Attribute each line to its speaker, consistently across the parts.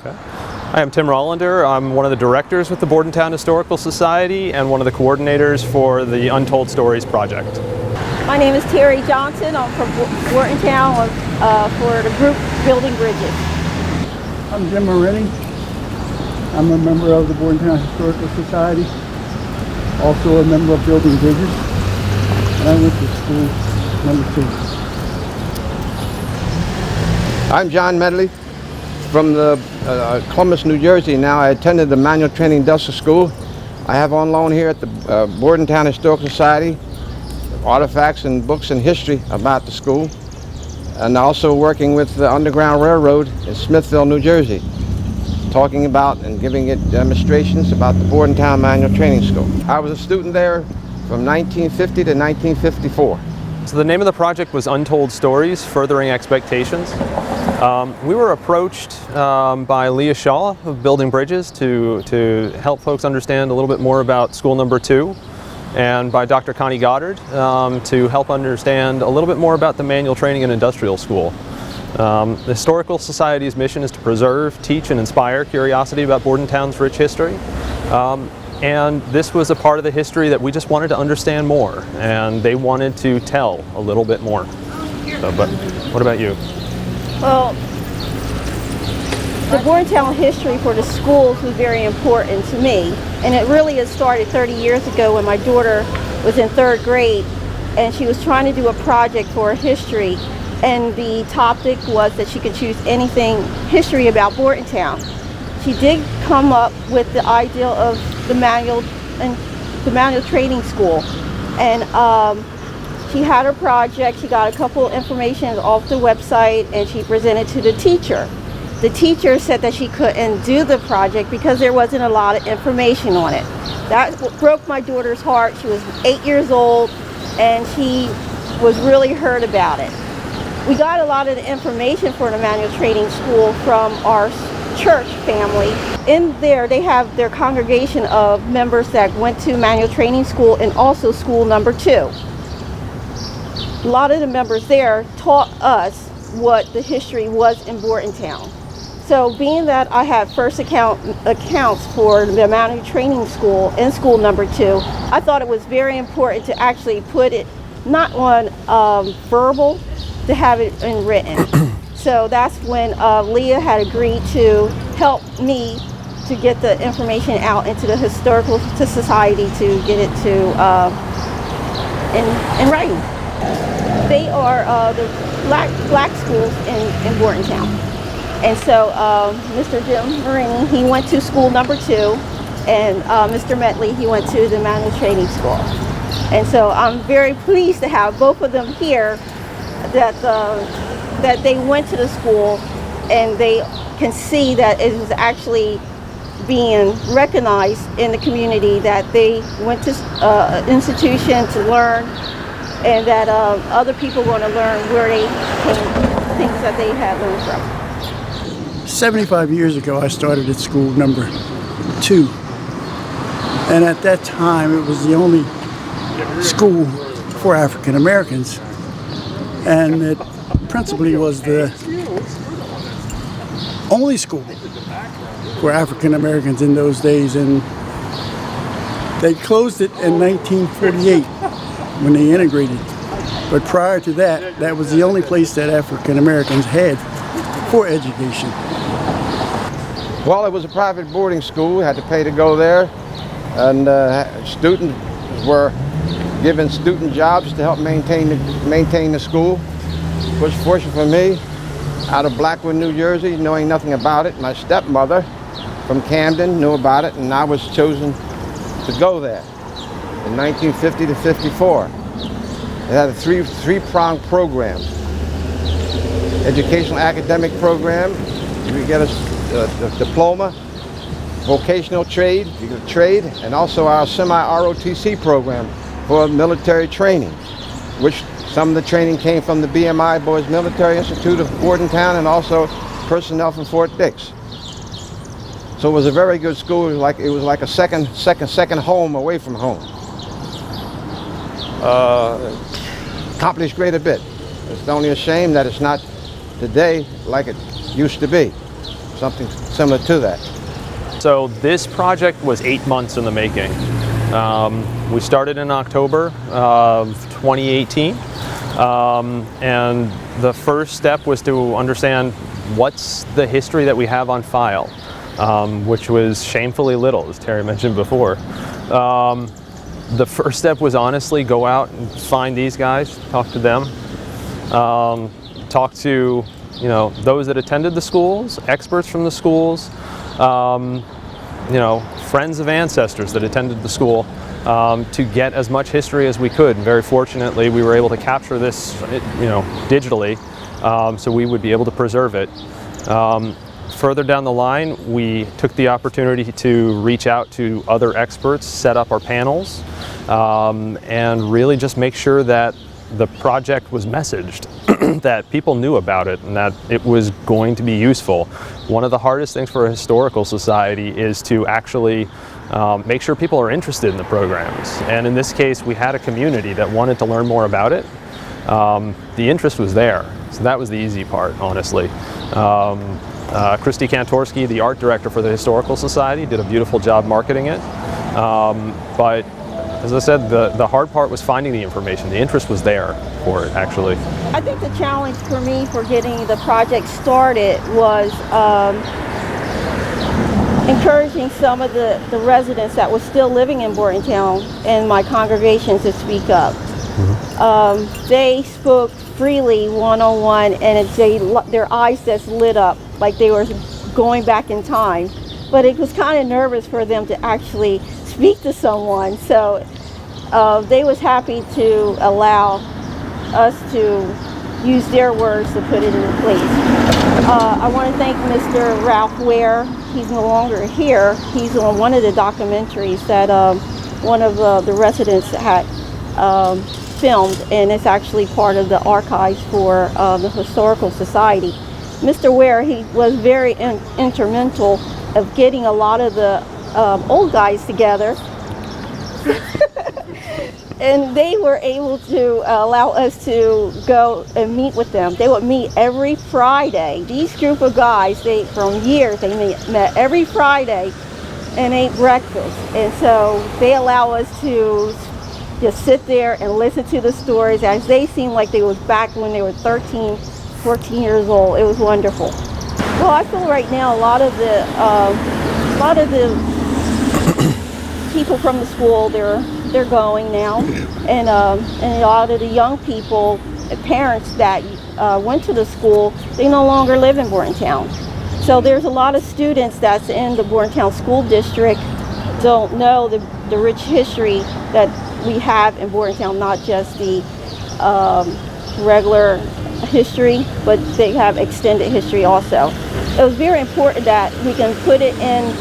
Speaker 1: Okay. Hi, I'm Tim Rollander. I'm one of the directors with the Bordentown Historical Society and one of the coordinators for the Untold Stories project.
Speaker 2: My name is Terry Johnson. I'm from Bordentown for the group Building Bridges.
Speaker 3: I'm Jim Moretti. I'm a member of the Bordentown Historical Society, also a member of Building Bridges, and I went to school number 2.
Speaker 4: I'm John Medley from the Columbus, New Jersey. Now I attended the Manual Training Industrial School. I have on loan here at the Bordentown Historical Society artifacts and books and history about the school, and also working with the Underground Railroad in Smithville, New Jersey, talking about and giving it demonstrations about the Bordentown Manual Training School. I was a student there from 1950 to 1954.
Speaker 1: So the name of the project was Untold Stories, Furthering Expectations. We were approached by Leah Shaw of Building Bridges to help folks understand a little bit more about school number 2, and by Dr. Connie Goddard to help understand a little bit more about the Manual Training and Industrial School. The Historical Society's mission is to preserve, teach, and inspire curiosity about Bordentown's rich history. And this was a part of the history that we just wanted to understand more, and they wanted to tell a little bit more. So, but what about you?
Speaker 2: Well, the Bordentown history for the schools was very important to me, and it really had started 30 years ago when my daughter was in 3rd grade, and she was trying to do a project for history, and the topic was that she could choose anything history about Bordentown. She did come up with the idea of the manual training school, and she had her project. She got a couple information off the website, and she presented to the teacher. The teacher said that she couldn't do the project because there wasn't a lot of information on it. That broke my daughter's heart. She was 8 years old, and she was really hurt about it. We got a lot of the information for the manual training school from our church family. In there, they have their congregation of members that went to manual training school and also school number 2. A lot of the members there taught us what the history was in Bordentown. So being that I had first accounts for the manual training school and school number 2, I thought it was very important to actually put it not on verbal, to have it in written. So that's when Leah had agreed to help me to get the information out into the Historical Society to get it to in writing. They are the black schools in Bordentown. And so Mr. Jim Moretti, he went to school number 2, and Mr. Medley, he went to the manual training school. And so I'm very pleased to have both of them here, that they went to the school and they can see that it is actually being recognized in the community, that they went to an institution to learn, and that other people want to learn where they came, things that they had learned from.
Speaker 3: 75 years ago, I started at school number 2. And at that time, it was the only school for African Americans. And it principally was the only school for African Americans in those days. And they closed it in 1948 when they integrated. But prior to that, that was the only place that African Americans had for education.
Speaker 4: Well, it was a private boarding school. We had to pay to go there, and students were given student jobs to help maintain the school. It was fortunate for me, out of Blackwood, New Jersey, knowing nothing about it. My stepmother from Camden knew about it, and I was chosen to go there in 1950 to 54. It had a three-pronged program. Educational academic program, you get a diploma, vocational trade, you get a trade, and also our semi-ROTC program for military training, which some of the training came from the BMI Boys Military Institute of Bordentown, and also personnel from Fort Dix. So it was a very good school. It was like a second home away from home. Accomplished great a bit. It's only a shame that it's not today like it used to be. something similar to that.
Speaker 1: So this project was 8 months in the making. We started in October of 2018, and the first step was to understand what's the history that we have on file, which was shamefully little, as Terry mentioned before. The first step was honestly go out and find these guys, talk to them, talk to those that attended the schools, experts from the schools, friends of ancestors that attended the school, to get as much history as we could. And very fortunately, we were able to capture this, digitally, so we would be able to preserve it. Further down the line, we took the opportunity to reach out to other experts, set up our panels, and really just make sure that the project was messaged, that people knew about it and that it was going to be useful. One of the hardest things for a historical society is to actually make sure people are interested in the programs. And in this case, we had a community that wanted to learn more about it. The interest was there, so that was the easy part, honestly. Christy Kantorski, the art director for the Historical Society, did a beautiful job marketing it. But as I said, the hard part was finding the information. The interest was there for it, actually.
Speaker 2: I think the challenge for me for getting the project started was encouraging some of the residents that were still living in Bordentown and my congregation to speak up. They spoke freely one-on-one, and their eyes just lit up like they were going back in time. But it was kind of nervous for them to actually speak to someone, so they was happy to allow us to use their words to put it in place. I want to thank Mr. Ralph Ware. He's no longer here. He's on one of the documentaries that one of the residents had filmed, and it's actually part of the archives for the Historical Society. Mr. Ware, he was very instrumental of getting a lot of the old guys together. And they were able to allow us to go and meet with them. They would meet every Friday. These group of guys, from years, they met every Friday and ate breakfast. And so they allow us to just sit there and listen to the stories as they seemed like they was back when they were 13, 14 years old. It was wonderful. Well, I feel right now a lot of the people from the school, they're going now, and a lot of the young people, parents that went to the school, they no longer live in Bordentown. So there's a lot of students that's in the Bordentown School District don't know the rich history that we have in Bordentown, not just the regular history, but they have extended history also. It was very important that we can put it in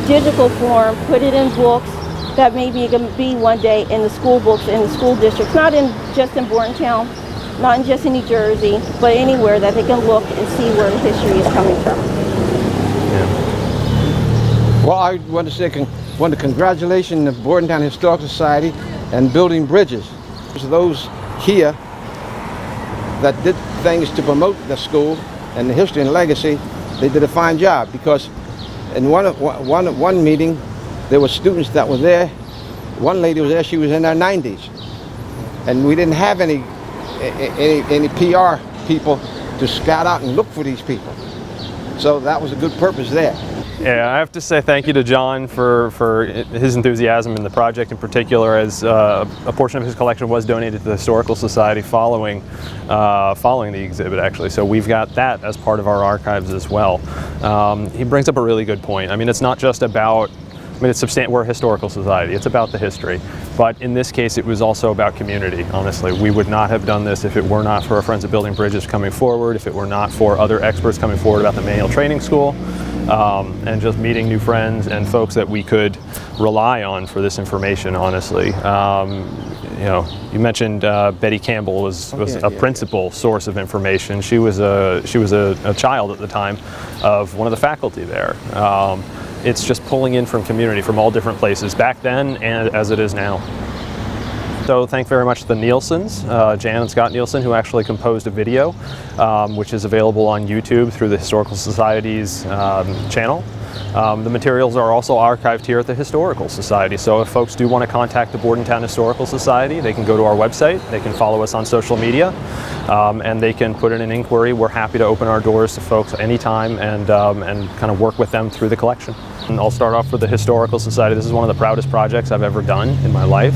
Speaker 2: digital form, put it in books, that maybe it can be one day in the school books in the school districts, not just in Bordentown, not just in New Jersey, but anywhere that they can look and see where the history is coming from.
Speaker 4: Yeah. Well, I want to say congratulations to Bordentown Historical Society and building bridges. To those here that did things to promote the school and the history and legacy, they did a fine job, because in one meeting, there were students that were there. One lady was there, she was in her 90s. And we didn't have any PR people to scout out and look for these people. So that was a good purpose there.
Speaker 1: Yeah, I have to say thank you to John for his enthusiasm in the project in particular, as a portion of his collection was donated to the Historical Society following the exhibit, actually. So we've got that as part of our archives as well. He brings up a really good point. I mean, it's not just about, we're a historical society, it's about the history. But in this case, it was also about community, honestly. We would not have done this if it were not for our friends at Building Bridges coming forward, if it were not for other experts coming forward about the manual training school, and just meeting new friends and folks that we could rely on for this information, honestly. You mentioned Betty Campbell was a principal source of information. She was a child at the time of one of the faculty there. It's just pulling in from community from all different places back then and as it is now. So thank very much to the Nielsen's, Jan and Scott Nielsen, who actually composed a video, which is available on YouTube through the Historical Society's channel. The materials are also archived here at the Historical Society, so if folks do want to contact the Bordentown Historical Society, they can go to our website, they can follow us on social media, and they can put in an inquiry. We're happy to open our doors to folks anytime and kind of work with them through the collection. And I'll start off with the Historical Society. This is one of the proudest projects I've ever done in my life.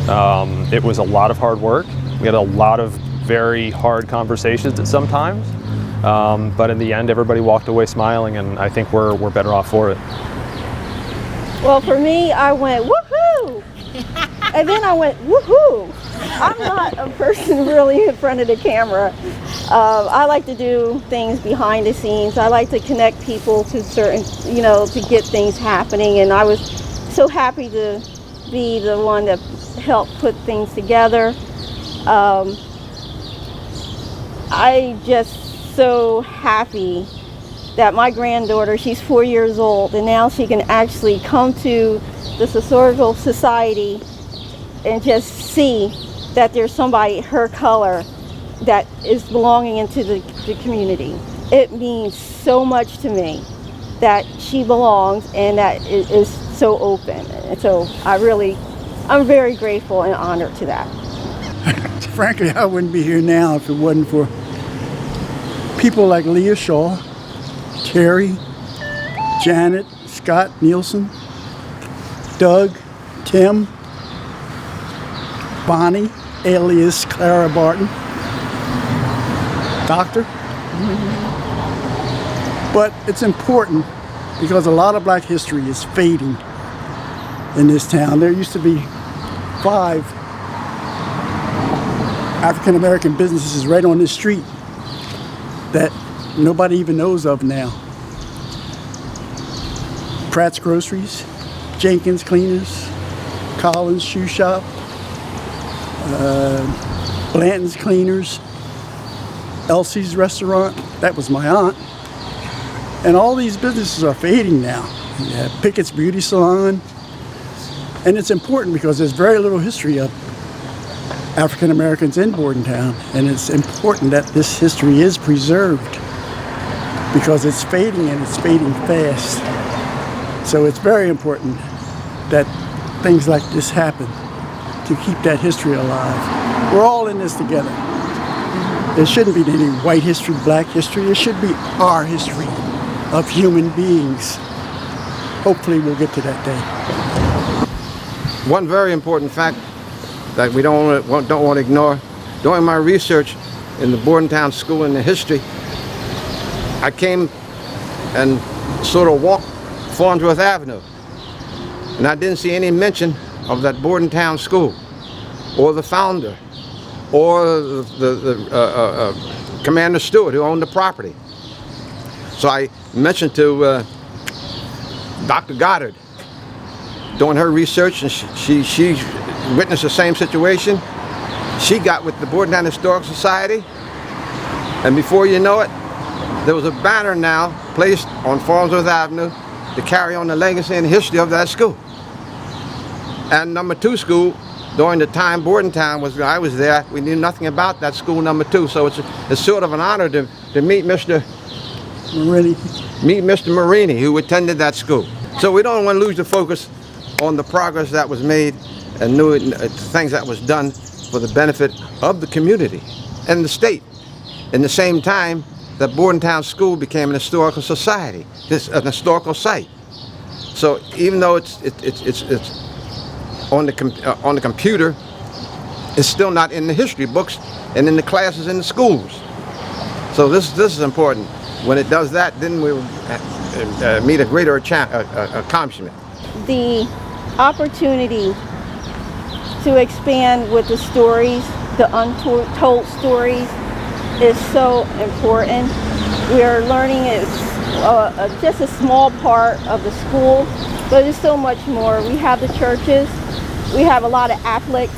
Speaker 1: It was a lot of hard work. We had a lot of very hard conversations at some times. But in the end, everybody walked away smiling, and I think we're better off for it.
Speaker 2: Well, for me, I went, woohoo! And then I went, woohoo! I'm not a person really in front of the camera. I like to do things behind the scenes. I like to connect people to certain, to get things happening. And I was so happy to be the one that helped put things together. I just so happy that my granddaughter, she's 4 years old, and now she can actually come to the Historical Society and just see that there's somebody her color that is belonging into the community. It means so much to me that she belongs and that it is so open. And so I'm very grateful and honored to that.
Speaker 3: Frankly, I wouldn't be here now if it wasn't for people like Leah Shaw, Terry, Janet, Scott Nielsen, Doug, Tim, Bonnie, alias Clara Barton, Doctor. But it's important because a lot of black history is fading in this town. There used to be 5 African American businesses right on this street that nobody even knows of now. Pratt's Groceries, Jenkins Cleaners, Collins Shoe Shop, Blanton's Cleaners, Elsie's Restaurant, that was my aunt. And all these businesses are fading now. Yeah, Pickett's Beauty Salon. And it's important because there's very little history of African Americans in Bordentown, and it's important that this history is preserved because it's fading and it's fading fast. So it's very important that things like this happen to keep that history alive. We're all in this together. There shouldn't be any white history, black history. It should be our history of human beings. Hopefully we'll get to that day.
Speaker 4: One very important fact that we don't want to ignore. During my research in the Bordentown School and the history, I came and sort of walked Farnsworth Avenue, and I didn't see any mention of that Bordentown School, or the founder, or the Commander Stewart, who owned the property. So I mentioned to Dr. Goddard, doing her research, and she witnessed the same situation. She got with the Bordentown Historical Society, and before you know it, there was a banner now placed on Farnsworth Avenue to carry on the legacy and history of that school. And number 2 school, during the time Bordentown I was there, we knew nothing about that school number 2. So it's sort of an honor to meet Mr. Marini, who attended that school. So we don't want to lose the focus on the progress that was made and things that was done for the benefit of the community and the state. In the same time, the Bordentown School became an historical society, an historical site. So even though it's on the computer, it's still not in the history books and in the classes in the schools. So this is important. When it does that, then we'll meet a greater accomplishment.
Speaker 2: The opportunity to expand with the stories, the untold stories, is so important. We are learning it's just a small part of the school, but there's so much more. We have the churches. We have a lot of athletic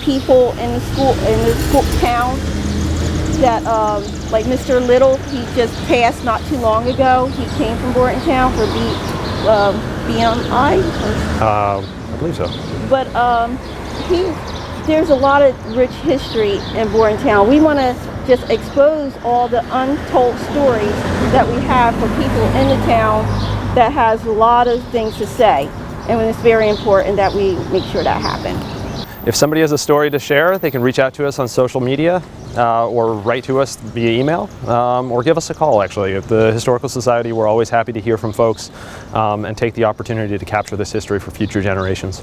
Speaker 2: people in the school town. That like Mr. Little, he just passed not too long ago. He came from Bordentown for BMI.
Speaker 1: I believe so.
Speaker 2: But there's a lot of rich history in Bordentown. We want to just expose all the untold stories that we have for people in the town that has a lot of things to say. And it's very important that we make sure that happens.
Speaker 1: If somebody has a story to share, they can reach out to us on social media or write to us via email or give us a call, actually. At the Historical Society, we're always happy to hear from folks and take the opportunity to capture this history for future generations.